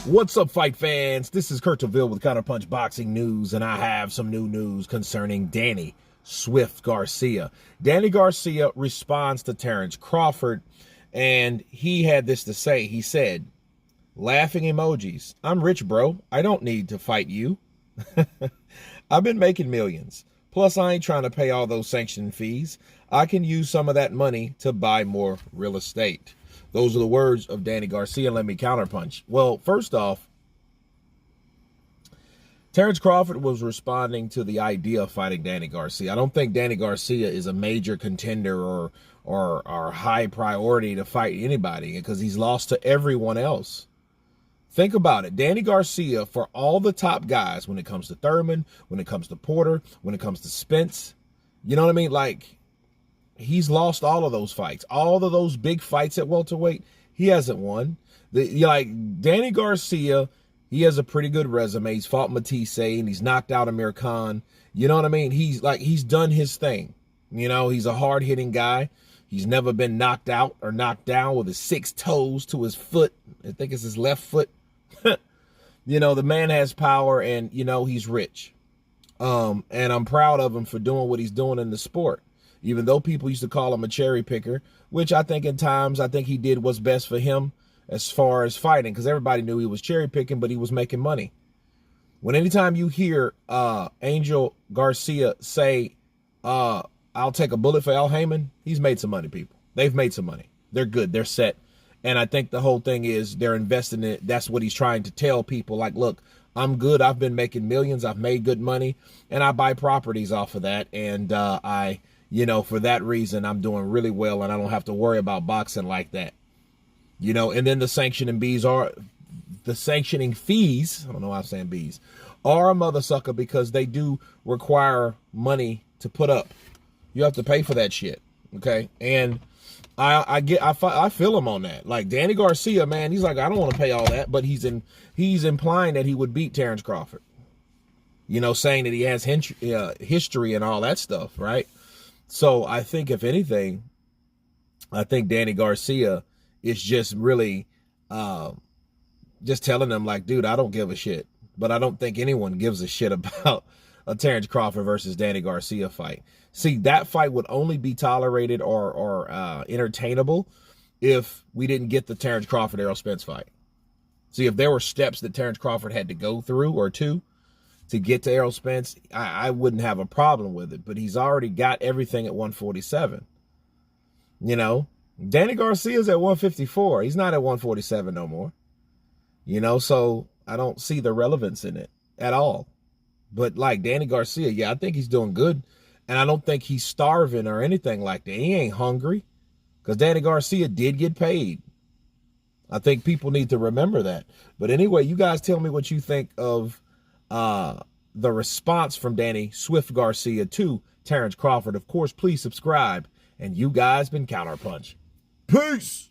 What's up, fight fans? This is Kurt DeVille with Counterpunch Boxing News, and I have some new news concerning Danny Swift Garcia. Danny Garcia responds to Terence Crawford, and he had this to say. He said, laughing emojis, "I'm rich, bro. I don't need to fight you. I've been making millions. Plus, I ain't trying to pay all those sanctioning fees. I can use some of that money to buy more real estate." Those are the words of Danny Garcia. Let me counterpunch. Well, first off, Terence Crawford was responding to the idea of fighting Danny Garcia. I don't think Danny Garcia is a major contender or high priority to fight anybody because he's lost to everyone else. Think about it. Danny Garcia, for all the top guys, when it comes to Thurman, when it comes to Porter, when it comes to Spence, you know what I mean? Like, he's lost all of those fights. All of those big fights at welterweight, he hasn't won. Danny Garcia, he has a pretty good resume. He's fought Matisse and he's knocked out Amir Khan. You know what I mean? He's done his thing. You know, he's a hard-hitting guy. He's never been knocked out or knocked down with his 6 toes to his foot. I think it's his left foot. You know, the man has power and, you know, he's rich. And I'm proud of him for doing what he's doing in the sport. Even though people used to call him a cherry picker, which I think at times, I think he did what's best for him as far as fighting, because everybody knew he was cherry picking, but he was making money. Anytime you hear Angel Garcia say, I'll take a bullet for Al Heyman, he's made some money, people. They've made some money. They're good. They're set. And I think the whole thing is they're investing in it. That's what he's trying to tell people. Like, look, I'm good. I've been making millions. I've made good money. And I buy properties off of that. And you know, for that reason, I'm doing really well. And I don't have to worry about boxing like that. You know, and then the sanctioning fees, I don't know why I'm saying bees, are a mother sucker because they do require money to put up. You have to pay for that shit. Okay. And I feel him on that. Like Danny Garcia, man, he's like, I don't want to pay all that, but he's implying that he would beat Terence Crawford. You know, saying that he has history and all that stuff, right? So I think if anything, I think Danny Garcia is just really just telling them like, dude, I don't give a shit. But I don't think anyone gives a shit about a Terence Crawford versus Danny Garcia fight. See, that fight would only be tolerated or entertainable if we didn't get the Terence Crawford Errol Spence fight. See, if there were steps that Terence Crawford had to go through or two to get to Errol Spence, I wouldn't have a problem with it. But he's already got everything at 147. You know, Danny Garcia's at 154. He's not at 147 no more. You know, so I don't see the relevance in it at all. But like Danny Garcia, yeah, I think he's doing good. And I don't think he's starving or anything like that. He ain't hungry because Danny Garcia did get paid. I think people need to remember that. But anyway, you guys tell me what you think of the response from Danny Swift Garcia to Terence Crawford. Of course, please subscribe. And you guys been Counterpunch. Peace.